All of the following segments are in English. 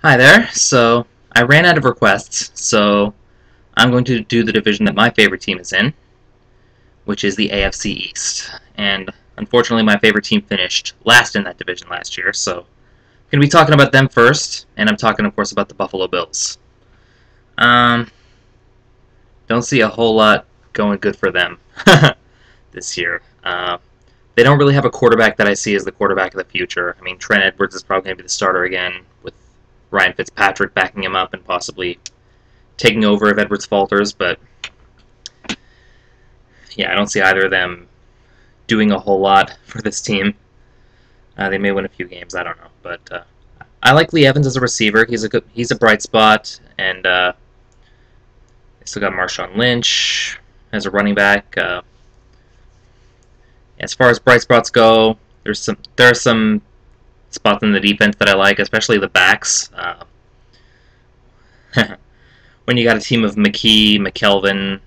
Hi there. So I ran out of requests, so I'm going to do the division that my favorite team is in, which is the AFC East. And unfortunately, my favorite team finished last in that division last year, so I'm going to be talking about them first, and I'm talking, of course, about the Buffalo Bills. Um, don't see a whole lot going good for them this year. They don't really have a quarterback that I see as the quarterback of the future. I mean, Trent Edwards is probably going to be the starter again, with Ryan Fitzpatrick backing him up and possibly taking over if Edwards falters, but yeah, I don't see either of them doing a whole lot for this team. They may win a few games, I don't know, but I like Lee Evans as a receiver. He's a bright spot, and they still got Marshawn Lynch as a running back. As far as bright spots go, there are some spots in the defense that I like, especially the backs. When you got a team of McKee, McKelvin,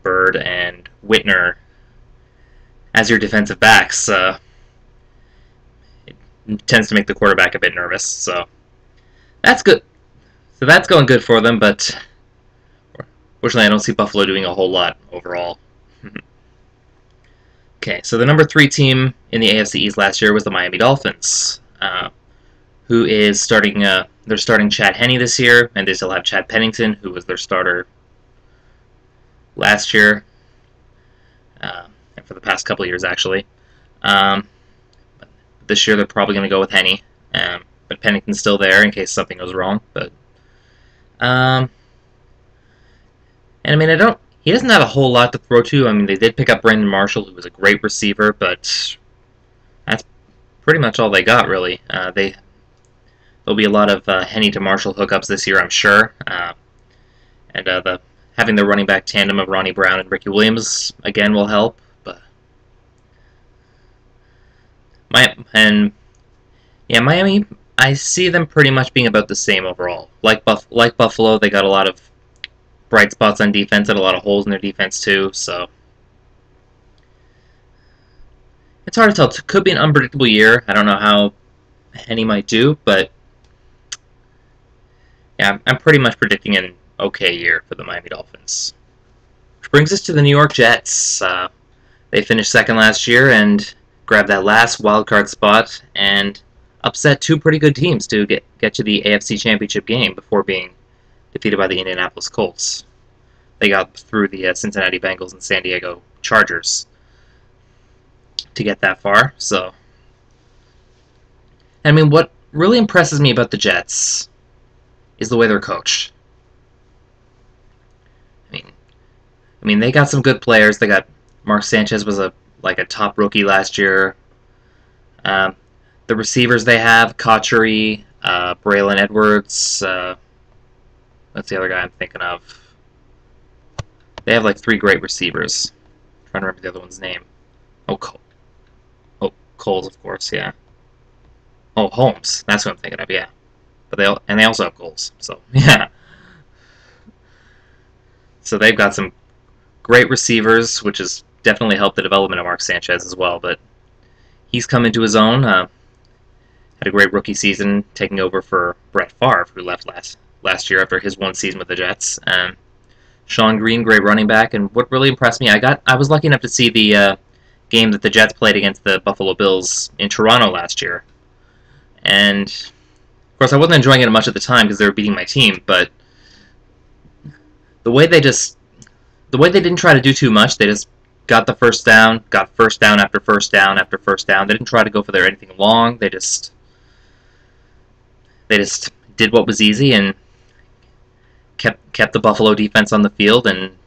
Bird, and Whitner as your defensive backs, it tends to make the quarterback a bit nervous. So that's good. So that's going good for them, but fortunately I don't see Buffalo doing a whole lot overall. Okay, so the number 3 team in the AFC East last year was the Miami Dolphins, who is starting. They're starting Chad Henne this year, and they still have Chad Pennington, who was their starter last year, and for the past couple of years actually. This year they're probably going to go with Henne, but Pennington's still there in case something goes wrong. But and I mean, he doesn't have a whole lot to throw to. I mean, they did pick up Brandon Marshall, who was a great receiver, but that's pretty much all they got, really. There'll be a lot of Henne to Marshall hookups this year, I'm sure. And having the running back tandem of Ronnie Brown and Ricky Williams again will help. But Miami, I see them pretty much being about the same overall. Like Buffalo, they got a lot of bright spots on defense and a lot of holes in their defense too, so it's hard to tell. It could be an unpredictable year. I don't know how Henne might do, but yeah, I'm pretty much predicting an okay year for the Miami Dolphins. Which brings us to the New York Jets. They finished second last year and grabbed that last wild card spot and upset 2 pretty good teams to get to the AFC Championship game before being defeated by the Indianapolis Colts. They got through the Cincinnati Bengals and San Diego Chargers to get that far. So, I mean, what really impresses me about the Jets is the way they're coached. I mean, they got some good players. They got Mark Sanchez was a top rookie last year. The receivers they have, Cotchery, Braylon Edwards. That's the other guy I'm thinking of. They have 3 great receivers. I'm trying to remember the other one's name. Oh, Coles, of course, yeah. Oh, Holmes. That's what I'm thinking of, yeah. But they also have goals, so yeah. So they've got some great receivers, which has definitely helped the development of Mark Sanchez as well. But he's come into his own. Had a great rookie season, taking over for Brett Favre, who left last year after his 1 season with the Jets. Sean Green, great running back, and what really impressed me, I was lucky enough to see the game that the Jets played against the Buffalo Bills in Toronto last year. And of course, I wasn't enjoying it much at the time because they were beating my team, but the way they didn't try to do too much, they just got the first down, got first down after first down after first down. They didn't try to go for anything long. They just did what was easy and kept the Buffalo defense on the field and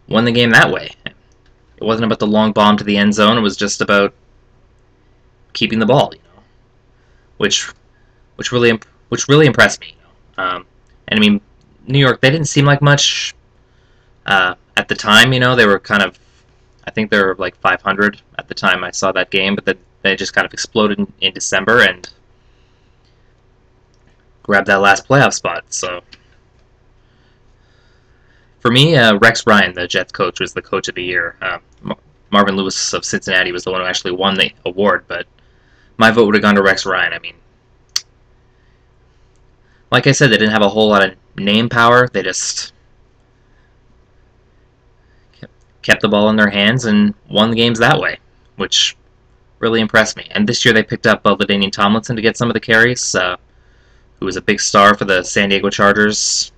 won the game that way. It wasn't about the long bomb to the end zone. It was just about keeping the ball, which really impressed me. And I mean, New York, they didn't seem like much at the time. They were kind of, I think they were 500 at the time I saw that game, but then they just kind of exploded in December and grabbed that last playoff spot. So for me, Rex Ryan, the Jets coach, was the coach of the year. Marvin Lewis of Cincinnati was the one who actually won the award, but my vote would have gone to Rex Ryan. I mean, like I said, they didn't have a whole lot of name power. They just kept the ball in their hands and won the games that way, which really impressed me. And this year they picked up LaDainian Tomlinson to get some of the carries, who was a big star for the San Diego Chargers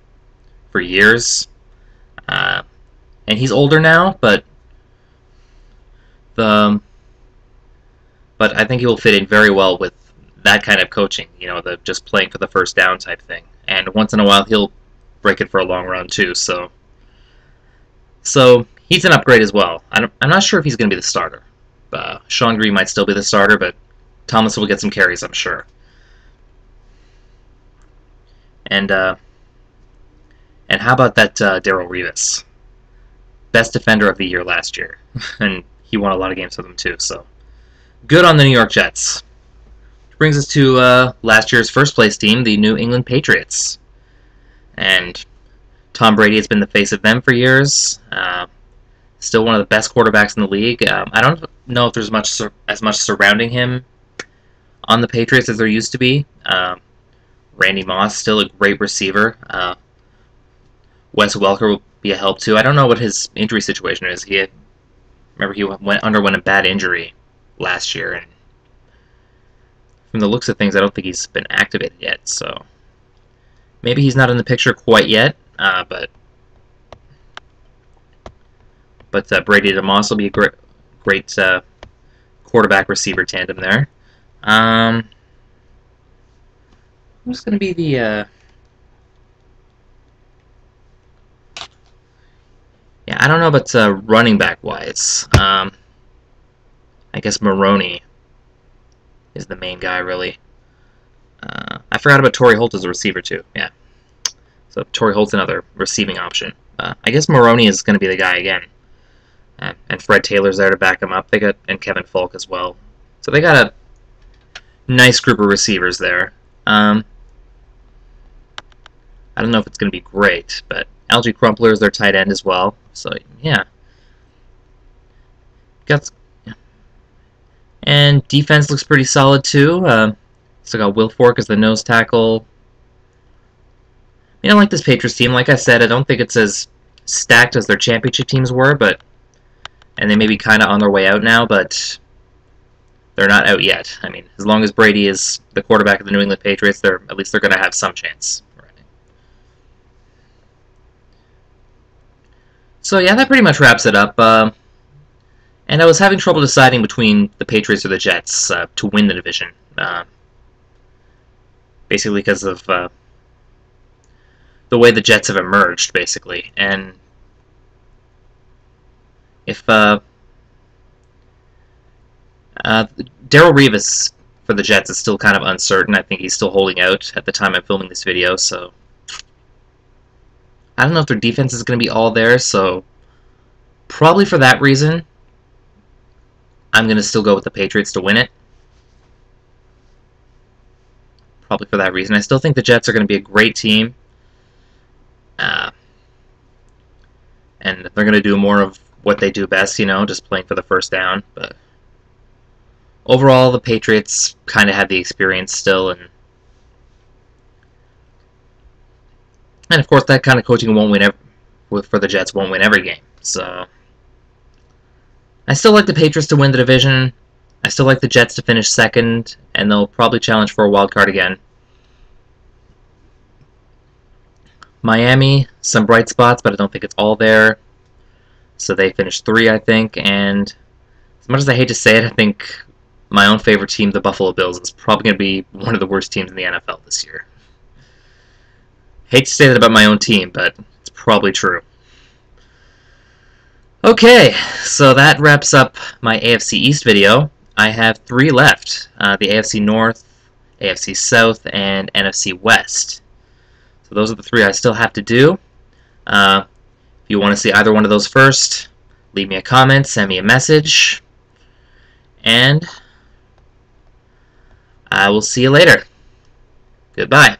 for years. And he's older now, but I think he will fit in very well with that kind of coaching, the just playing for the first down type thing. And once in a while he'll break it for a long run too, so he's an upgrade as well. I'm not sure if he's going to be the starter. Sean Green might still be the starter, but Thomas will get some carries, I'm sure. And how about that Darrelle Revis? Best defender of the year last year. And he won a lot of games for them too, so good on the New York Jets. Which brings us to last year's first place team, the New England Patriots. And Tom Brady has been the face of them for years. Still one of the best quarterbacks in the league. I don't know if there's as much surrounding him on the Patriots as there used to be. Randy Moss, still a great receiver. Wes Welker will be a help too. I don't know what his injury situation is. Remember he underwent a bad injury last year, and from the looks of things, I don't think he's been activated yet. So maybe he's not in the picture quite yet. But Brady to Moss will be a great quarterback receiver tandem there. Who's going to be the yeah, I don't know about running back wise. I guess Maroney is the main guy, really. I forgot about Torrey Holt as a receiver too. Yeah, so Torrey Holt's another receiving option. I guess Maroney is going to be the guy again, and Fred Taylor's there to back him up. And Kevin Falk as well. So they got a nice group of receivers there. I don't know if it's going to be great, but Algie Crumpler is their tight end as well. So, yeah. And defense looks pretty solid, too. Still got Will Fork as the nose tackle. I like this Patriots team. Like I said, I don't think it's as stacked as their championship teams were, and they may be kind of on their way out now, but they're not out yet. I mean, as long as Brady is the quarterback of the New England Patriots, at least they're going to have some chance. So yeah, that pretty much wraps it up. And I was having trouble deciding between the Patriots or the Jets to win the division. Basically because of the way the Jets have emerged, basically. And if Darrelle Revis for the Jets is still kind of uncertain. I think he's still holding out at the time I'm filming this video, so I don't know if their defense is going to be all there, so probably for that reason, I'm going to still go with the Patriots to win it. Probably for that reason. I still think the Jets are going to be a great team, and they're going to do more of what they do best, just playing for the first down, but overall, the Patriots kind of have the experience still, and of course, that kind of coaching for the Jets won't win every game. So I still like the Patriots to win the division. I still like the Jets to finish second, and they'll probably challenge for a wild card again. Miami, some bright spots, but I don't think it's all there. So they finished 3, I think, and as much as I hate to say it, I think my own favorite team, the Buffalo Bills, is probably going to be one of the worst teams in the NFL this year. Hate to say that about my own team, but it's probably true. Okay, so that wraps up my AFC East video. I have 3 left. The AFC North, AFC South, and NFC West. So those are the 3 I still have to do. If you want to see either one of those first, leave me a comment, send me a message, and I will see you later. Goodbye.